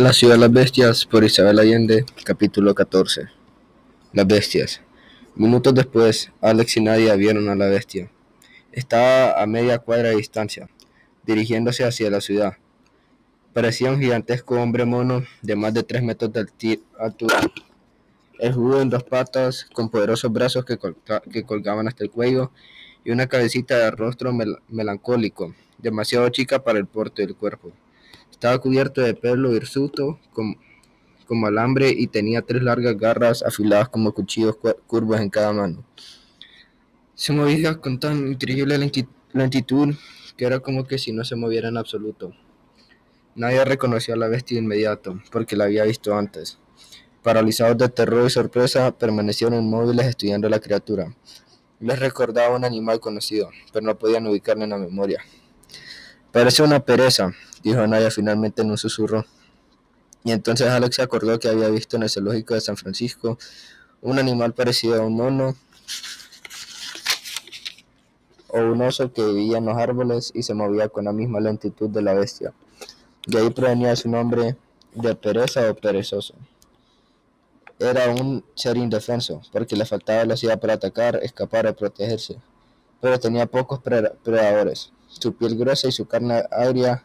La ciudad de las bestias por Isabel Allende, capítulo 14. Las bestias. Minutos después, Alex y Nadia vieron a la bestia. Estaba a media cuadra de distancia, dirigiéndose hacia la ciudad. Parecía un gigantesco hombre mono de más de 3 metros de altura, esgudo en dos patas, con poderosos brazos que colgaban hasta el cuello y una cabecita de rostro melancólico, demasiado chica para el porte del cuerpo. Estaba cubierto de pelo hirsuto, como alambre, y tenía 3 largas garras afiladas como cuchillos curvos en cada mano. Se movía con tan increíble lentitud que era como que si no se moviera en absoluto. Nadie reconoció a la bestia de inmediato, porque la había visto antes. Paralizados de terror y sorpresa, permanecieron inmóviles estudiando a la criatura. Les recordaba un animal conocido, pero no podían ubicarlo en la memoria. Parece una pereza, dijo Nadia finalmente en un susurro. Y entonces Alex se acordó que había visto en el zoológico de San Francisco un animal parecido a un mono o un oso que vivía en los árboles y se movía con la misma lentitud de la bestia. De ahí provenía su nombre de pereza o perezoso. Era un ser indefenso, porque le faltaba velocidad para atacar, escapar o protegerse, pero tenía pocos predadores. Su piel gruesa y su carne agria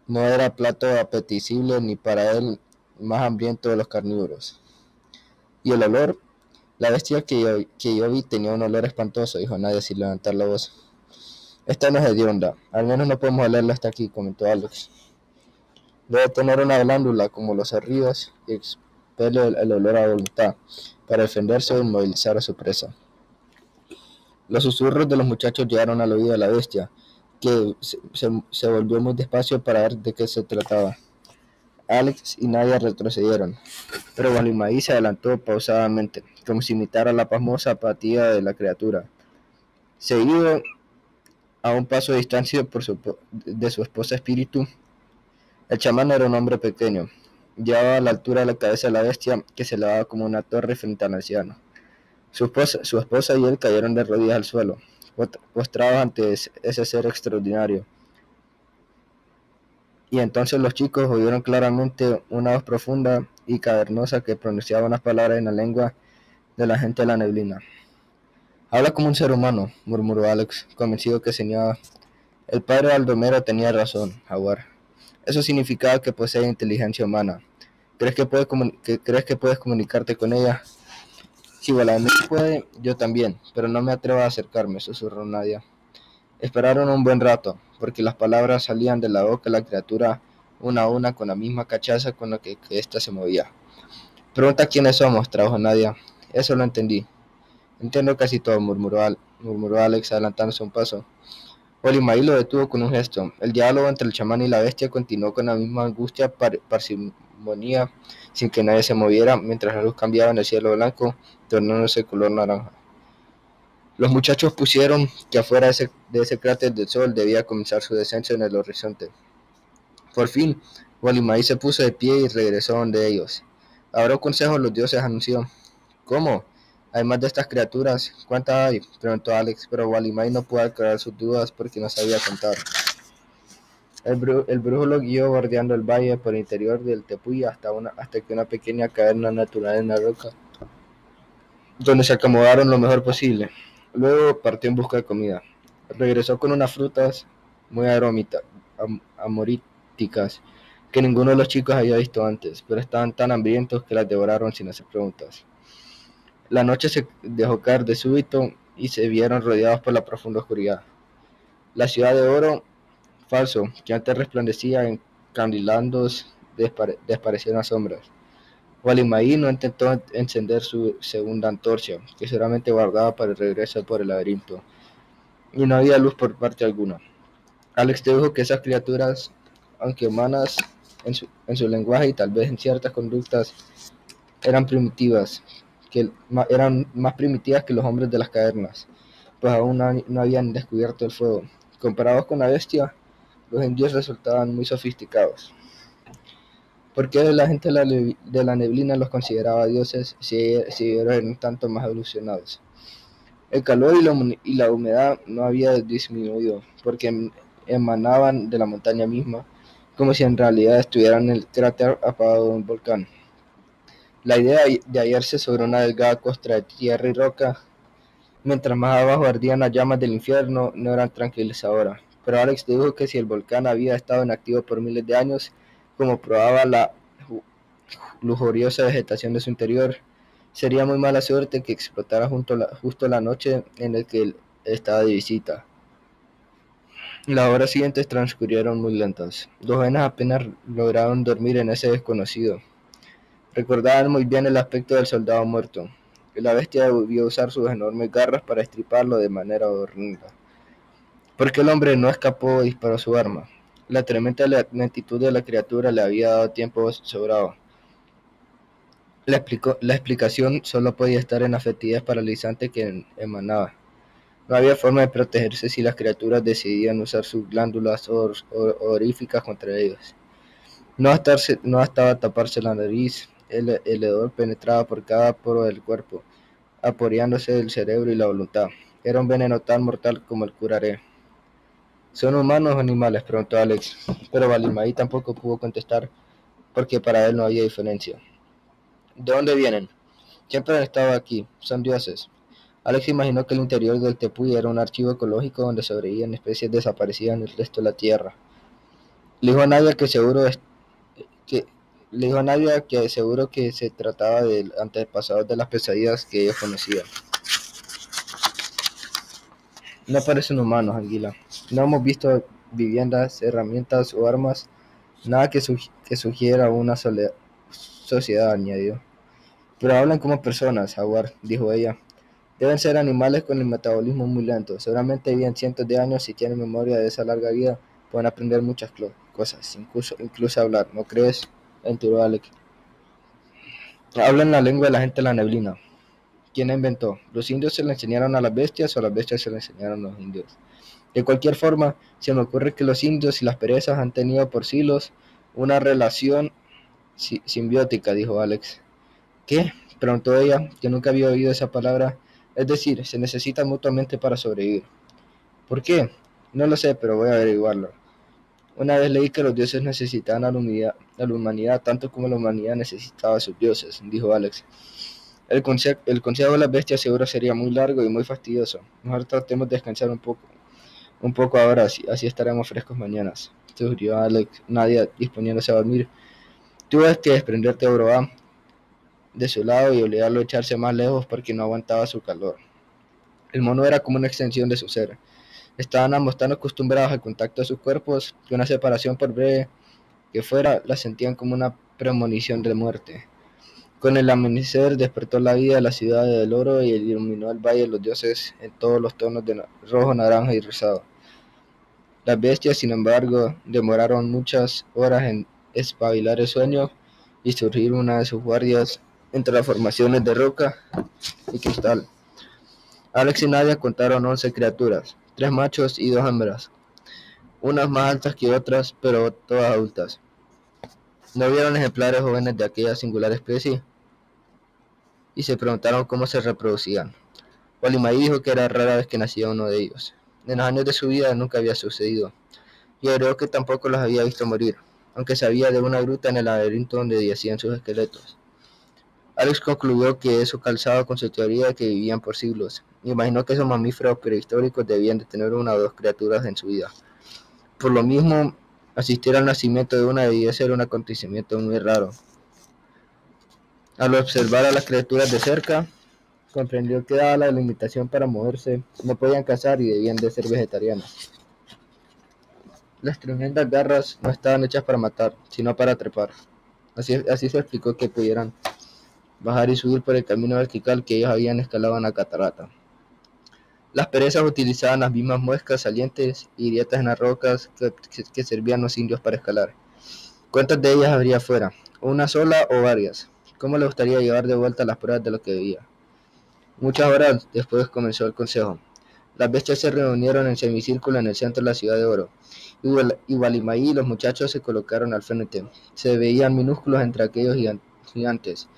no era plato apetecible ni para él más hambriento de los carnívoros. ¿Y el olor? La bestia que yo vi tenía un olor espantoso, dijo Nadia sin levantar la voz. Esta no es hedionda, al menos no podemos olerla hasta aquí, comentó Alex. Debe tener una glándula como los cerrillos y expele el olor a voluntad, para defenderse o inmovilizar a su presa. Los susurros de los muchachos llegaron al oído de la bestia, que se volvió muy despacio para ver de qué se trataba. Alex y Nadia retrocedieron, pero Gualimaí se adelantó pausadamente, como si imitara la pasmosa apatía de la criatura. Seguido a un paso de distancia de su esposa Espíritu, el chamán era un hombre pequeño. Llevaba a la altura de la cabeza de la bestia, que se elevaba como una torre frente al anciano. Su esposa y él cayeron de rodillas al suelo, postrados ante ese ser extraordinario. Y entonces los chicos oyeron claramente una voz profunda y cavernosa que pronunciaba unas palabras en la lengua de la gente de la neblina. Habla como un ser humano, murmuró Alex, convencido que soñaba. El padre Baldomero tenía razón, Jaguar. Eso significaba que posee inteligencia humana. ¿Crees que puedes comunicarte con ella? Si Vladimir puede, yo también, pero no me atrevo a acercarme, susurró Nadia. Esperaron un buen rato, porque las palabras salían de la boca de la criatura una a una con la misma cachaza con la que ésta se movía. Pregunta quiénes somos, trajo Nadia. Eso lo entendí. Entiendo casi todo, murmuró Alex adelantándose un paso. Olimaí lo detuvo con un gesto. El diálogo entre el chamán y la bestia continuó con la misma angustia parsimonía, sin que nadie se moviera, mientras la luz cambiaba en el cielo blanco, tornándose color naranja. Los muchachos pusieron que afuera de ese cráter del sol debía comenzar su descenso en el horizonte. Por fin, Gualimaí se puso de pie y regresó donde ellos. ¿Habrá un consejo? Los dioses anunció. ¿Cómo? ¿Hay más de estas criaturas? ¿Cuántas hay? Preguntó Alex, pero Gualimaí no pudo aclarar sus dudas porque no sabía contar. El brujo lo guió bordeando el valle por el interior del tepuy hasta que una pequeña caverna natural en la roca, donde se acomodaron lo mejor posible. Luego partió en busca de comida. Regresó con unas frutas muy amoríticas que ninguno de los chicos había visto antes, pero estaban tan hambrientos que las devoraron sin hacer preguntas. La noche se dejó caer de súbito y se vieron rodeados por la profunda oscuridad. La ciudad de oro falso, que antes resplandecía en candilandos, desapareció en las sombras. Gualimaí no intentó encender su segunda antorcha, que seguramente guardaba para el regreso por el laberinto, y no había luz por parte alguna. Alex dedujo que esas criaturas, aunque humanas en su lenguaje y tal vez en ciertas conductas, eran eran más primitivas que los hombres de las cavernas, pues aún no habían descubierto el fuego. Comparados con la bestia, los indios resultaban muy sofisticados. ¿Por qué la gente de la neblina los consideraba dioses si ellos eran tanto más evolucionados? El calor y la humedad no había disminuido, porque emanaban de la montaña misma, como si en realidad estuvieran en el cráter apagado de un volcán. La idea de hallarse sobre una delgada costra de tierra y roca, mientras más abajo ardían las llamas del infierno, no era tranquilizadora. Pero Alex dijo que si el volcán había estado inactivo por miles de años, como probaba la lujuriosa vegetación de su interior, sería muy mala suerte que explotara justo la noche en la que él estaba de visita. Las horas siguientes transcurrieron muy lentas. Los jóvenes apenas lograron dormir en ese desconocido. Recordaban muy bien el aspecto del soldado muerto. La bestia debió usar sus enormes garras para estriparlo de manera horrenda. Porque el hombre no escapó o disparó su arma. La tremenda lentitud de la criatura le había dado tiempo sobrado. La explicación solo podía estar en la fetidez paralizante que emanaba. No había forma de protegerse si las criaturas decidían usar sus glándulas odoríficas contra ellos. No bastaba taparse la nariz, el hedor penetraba por cada poro del cuerpo, apoderándose del cerebro y la voluntad. Era un veneno tan mortal como el curaré. ¿Son humanos o animales?, preguntó Alex, pero Valimaí tampoco pudo contestar porque para él no había diferencia. ¿De dónde vienen? Siempre han estado aquí, son dioses. Alex imaginó que el interior del Tepuy era un archivo ecológico donde sobrevivían especies desaparecidas en el resto de la Tierra. Le dijo a Nadia que le dijo a Nadia que seguro que se trataba de antepasados de las pesadillas que ellos conocían. No parecen humanos, Anguila. No hemos visto viviendas, herramientas o armas, nada que sugiera una sociedad, añadió. Pero hablan como personas, Howard, dijo ella. Deben ser animales con el metabolismo muy lento. Seguramente viven cientos de años y tienen memoria de esa larga vida. Pueden aprender muchas cosas, incluso hablar. ¿No crees? Enturó Alex. Hablan la lengua de la gente de la neblina. ¿Quién la inventó? ¿Los indios se la enseñaron a las bestias o las bestias se la enseñaron a los indios? De cualquier forma, se me ocurre que los indios y las perezas han tenido por siglos una relación simbiótica, dijo Alex. ¿Qué? Preguntó ella, que nunca había oído esa palabra. Es decir, se necesitan mutuamente para sobrevivir. ¿Por qué? No lo sé, pero voy a averiguarlo. Una vez leí que los dioses necesitaban a la humanidad tanto como la humanidad necesitaba a sus dioses, dijo Alex. El consejo de las bestias seguro sería muy largo y muy fastidioso. Mejor tratemos de descansar un poco ahora, así estaremos frescos mañana, sugirió Alex, Nadia disponiéndose a dormir. Tuve que desprenderte de Broa de su lado y obligarlo a echarse más lejos porque no aguantaba su calor. El mono era como una extensión de su ser. Estaban ambos tan acostumbrados al contacto de sus cuerpos que una separación por breve que fuera la sentían como una premonición de muerte. Con el amanecer despertó la vida de la ciudad del oro y iluminó el valle de los dioses en todos los tonos de rojo, naranja y rosado. Las bestias, sin embargo, demoraron muchas horas en espabilar el sueño y surgir una de sus guardias entre las formaciones de roca y cristal. Alex y Nadia contaron 11 criaturas, 3 machos y 2 hembras, unas más altas que otras, pero todas adultas. ¿No vieron ejemplares jóvenes de aquella singular especie? Y se preguntaron cómo se reproducían. Walimaí dijo que era rara vez que nacía uno de ellos. En los años de su vida nunca había sucedido, y agregó que tampoco los había visto morir, aunque sabía de una gruta en el laberinto donde yacían sus esqueletos. Alex concluyó que eso calzaba con su teoría de que vivían por siglos. Imaginó que esos mamíferos prehistóricos debían de tener una o dos criaturas en su vida. Por lo mismo, asistir al nacimiento de una debía ser un acontecimiento muy raro. Al observar a las criaturas de cerca, comprendió que dada la limitación para moverse, no podían cazar y debían de ser vegetarianas. Las tremendas garras no estaban hechas para matar, sino para trepar. Así se explicó que pudieran bajar y subir por el camino vertical que ellos habían escalado en la catarata. Las perezas utilizaban las mismas muescas salientes y grietas en las rocas que servían los indios para escalar. ¿Cuántas de ellas habría afuera? ¿Una sola o varias? ¿Cómo le gustaría llevar de vuelta las pruebas de lo que veía? Muchas horas después comenzó el consejo. Las bestias se reunieron en semicírculo en el centro de la ciudad de oro, y Walimaí y los muchachos se colocaron al frente. Se veían minúsculos entre aquellos gigantes.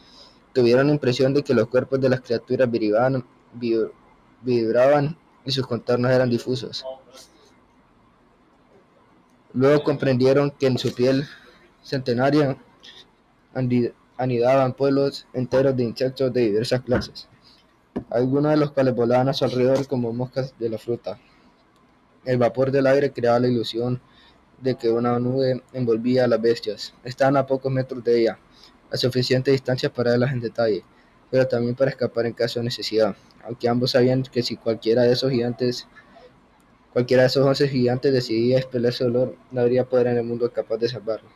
Tuvieron la impresión de que los cuerpos de las criaturas vibraban y sus contornos eran difusos. Luego comprendieron que en su piel centenaria anidaban pueblos enteros de insectos de diversas clases, algunos de los cuales volaban a su alrededor como moscas de la fruta. El vapor del aire creaba la ilusión de que una nube envolvía a las bestias. Estaban a pocos metros de ella, a suficiente distancia para verlas en detalle, pero también para escapar en caso de necesidad, aunque ambos sabían que si cualquiera de esos 11 gigantes decidía expeler su olor, no habría poder en el mundo capaz de salvarlo.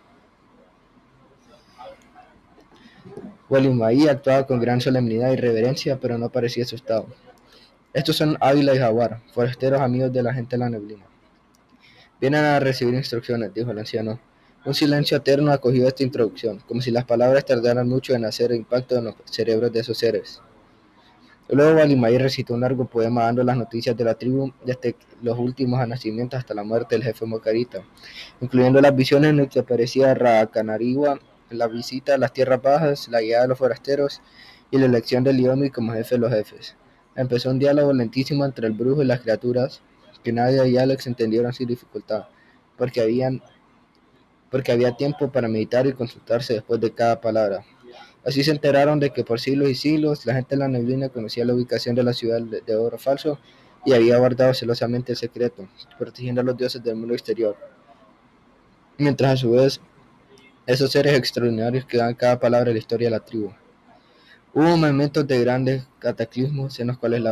Wally actuaba con gran solemnidad y reverencia, pero no parecía asustado. Estos son Águila y Jaguar, forasteros amigos de la gente de la neblina. Vienen a recibir instrucciones, dijo el anciano. Un silencio eterno acogió esta introducción, como si las palabras tardaran mucho en hacer impacto en los cerebros de esos seres. Luego Wally recitó un largo poema dando las noticias de la tribu desde los últimos nacimientos hasta la muerte del jefe Mocarita, incluyendo las visiones en las que aparecía Racanarigua, la visita a las tierras bajas, la llegada de los forasteros y la elección de Liomi como jefe de los jefes. Empezó un diálogo lentísimo entre el brujo y las criaturas, que Nadia y Alex entendieron sin dificultad, porque había tiempo para meditar y consultarse después de cada palabra. Así se enteraron de que por siglos y siglos la gente de la neblina conocía la ubicación de la ciudad de oro falso y había guardado celosamente el secreto, protegiendo a los dioses del mundo exterior, mientras a su vez esos seres extraordinarios que dan cada palabra de la historia de la tribu. Hubo momentos de grandes cataclismos en los cuales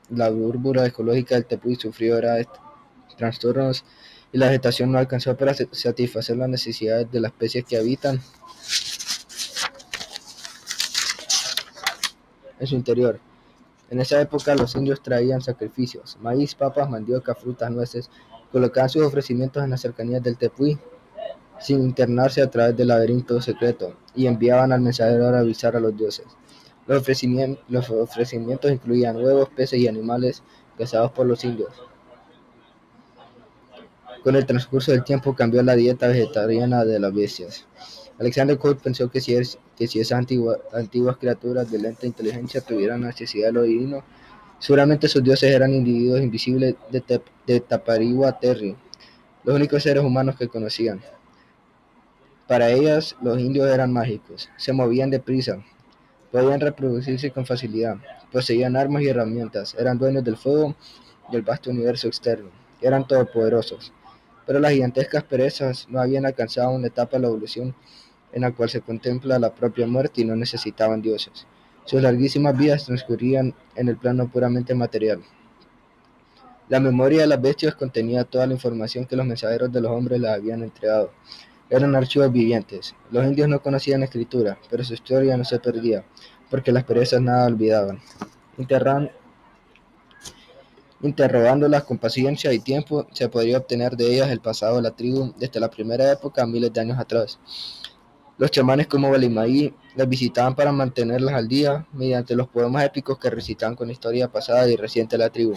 la búrbura ecológica del Tepuy sufrió graves trastornos y la vegetación no alcanzó para satisfacer las necesidades de las especies que habitan en su interior. En esa época los indios traían sacrificios, maíz, papas, mandioca, frutas, nueces, colocaban sus ofrecimientos en las cercanías del Tepuy sin internarse a través del laberinto secreto y enviaban al mensajero a avisar a los dioses. Los ofrecimientos incluían huevos, peces y animales cazados por los indios. Con el transcurso del tiempo cambió la dieta vegetariana de las bestias. Alexander Colt pensó que si esas antiguas criaturas de lenta inteligencia tuvieran necesidad de lo divino, seguramente sus dioses eran individuos invisibles de Tapariwa Terry, los únicos seres humanos que conocían. Para ellas, los indios eran mágicos, se movían deprisa, podían reproducirse con facilidad, poseían armas y herramientas, eran dueños del fuego y del vasto universo externo, eran todopoderosos. Pero las gigantescas perezas no habían alcanzado una etapa de la evolución en la cual se contempla la propia muerte y no necesitaban dioses. Sus larguísimas vidas transcurrían en el plano puramente material. La memoria de las bestias contenía toda la información que los mensajeros de los hombres les habían entregado. Eran archivos vivientes. Los indios no conocían escritura, pero su historia no se perdía, porque las perezas nada olvidaban. Interrogándolas con paciencia y tiempo, se podría obtener de ellas el pasado de la tribu desde la primera época, miles de años atrás. Los chamanes como Balimaí las visitaban para mantenerlas al día mediante los poemas épicos que recitaban con la historia pasada y reciente de la tribu.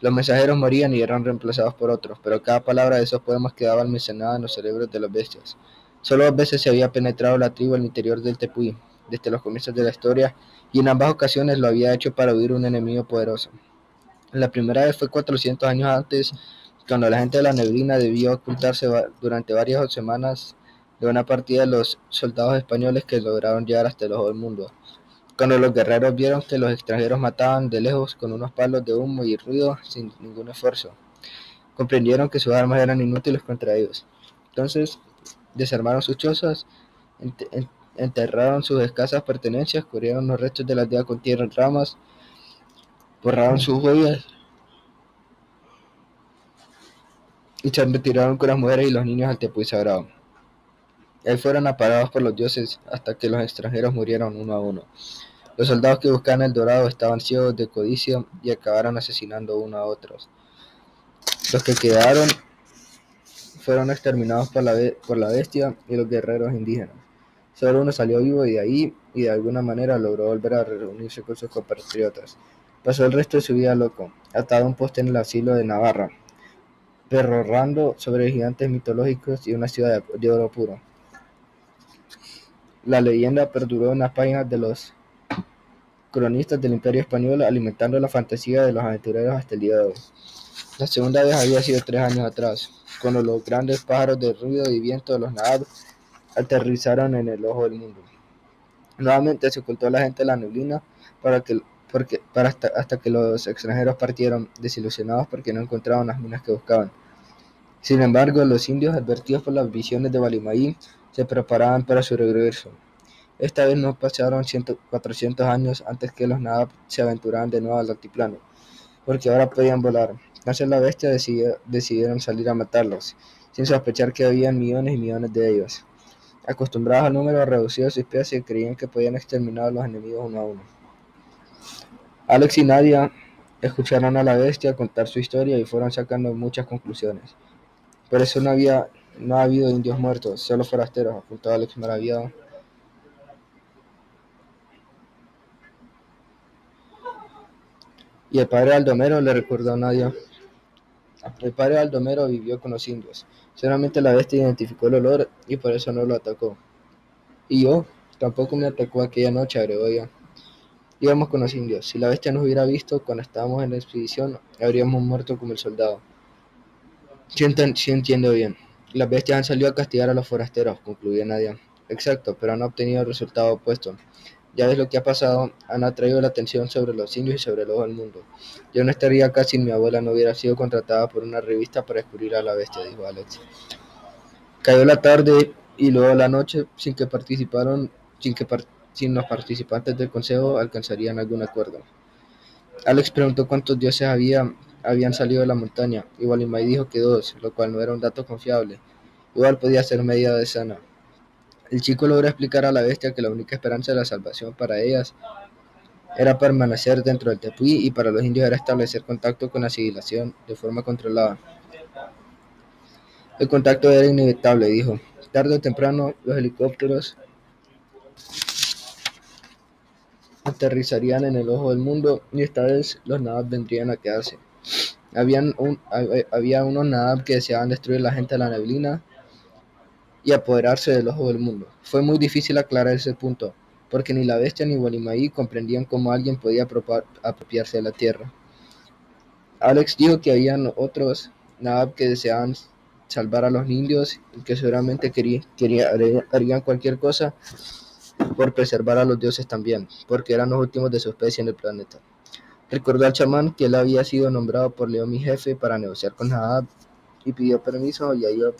Los mensajeros morían y eran reemplazados por otros, pero cada palabra de esos poemas quedaba almacenada en los cerebros de las bestias. Solo 2 veces se había penetrado la tribu al interior del Tepuy, desde los comienzos de la historia, y en ambas ocasiones lo había hecho para huir un enemigo poderoso. La primera vez fue 400 años antes, cuando la gente de la neblina debió ocultarse durante varias semanas de una partida de los soldados españoles que lograron llegar hasta el ojo del mundo. Cuando los guerreros vieron que los extranjeros mataban de lejos con unos palos de humo y ruido sin ningún esfuerzo, comprendieron que sus armas eran inútiles contra ellos. Entonces desarmaron sus chozas, enterraron sus escasas pertenencias, cubrieron los restos de la aldea con tierra y ramas, borraron sus huellas y se retiraron con las mujeres y los niños al Tepuy sagrado. Ahí fueron apagados por los dioses hasta que los extranjeros murieron uno a uno. Los soldados que buscaban el dorado estaban ciegos de codicia y acabaron asesinando uno a otros. Los que quedaron fueron exterminados por la bestia y los guerreros indígenas. Solo uno salió vivo y de ahí, y de alguna manera logró volver a reunirse con sus compatriotas. Pasó el resto de su vida loco, atado a un poste en el asilo de Navarra, perorando sobre gigantes mitológicos y una ciudad de oro puro. La leyenda perduró en las páginas de los cronistas del Imperio Español, alimentando la fantasía de los aventureros hasta el día de hoy. La segunda vez había sido 3 años atrás, cuando los grandes pájaros de ruido y viento de los Nahab aterrizaron en el ojo del mundo. Nuevamente se ocultó a la gente de la neblina hasta que los extranjeros partieron, desilusionados porque no encontraban las minas que buscaban. Sin embargo, los indios, advertidos por las visiones de Balimaí, se preparaban para su regreso. Esta vez no pasaron 400 años antes que los Nahab se aventuraran de nuevo al altiplano, porque ahora podían volar. Entonces la bestia decidieron salir a matarlos, sin sospechar que habían millones y millones de ellos. Acostumbrados al número reducido de su especie, creían que podían exterminar a los enemigos uno a uno. Alex y Nadia escucharon a la bestia contar su historia y fueron sacando muchas conclusiones. Por eso no ha habido indios muertos, solo forasteros, apuntó Alex maravillado. Y el padre Baldomero le recordó a Nadia. El padre Baldomero vivió con los indios. Seguramente la bestia identificó el olor y por eso no lo atacó. Y yo, tampoco me atacó aquella noche, agregó ella. Íbamos con los indios. Si la bestia nos hubiera visto cuando estábamos en la expedición, habríamos muerto como el soldado. Sí entiendo bien. Las bestias han salido a castigar a los forasteros, concluyó Nadia. Exacto, pero han obtenido el resultado opuesto. Ya ves lo que ha pasado, han atraído la atención sobre los indios y sobre el ojo del mundo. Yo no estaría acá si mi abuela no hubiera sido contratada por una revista para descubrir a la bestia, dijo Alex. Cayó la tarde y luego la noche sin los participantes del consejo alcanzarían algún acuerdo. Alex preguntó cuántos dioses habían salido de la montaña, y Walimai dijo que 2, lo cual no era un dato confiable. Igual podía ser media decena. El chico logró explicar a la bestia que la única esperanza de la salvación para ellas era permanecer dentro del tepuy y para los indios era establecer contacto con la civilización de forma controlada. El contacto era inevitable, dijo. Tarde o temprano los helicópteros aterrizarían en el ojo del mundo y esta vez los Nahab vendrían a quedarse. Había unos Nahab que deseaban destruir la gente de la neblina y apoderarse del ojo del mundo. Fue muy difícil aclarar ese punto, porque ni la bestia ni Walimaí comprendían cómo alguien podía apropiarse de la tierra. Alex dijo que habían otros Nahab que deseaban salvar a los indios y que seguramente harían cualquier cosa por preservar a los dioses también, porque eran los últimos de su especie en el planeta. Recordó al chamán que él había sido nombrado por Leomi jefe para negociar con Nahab y pidió permiso y ayuda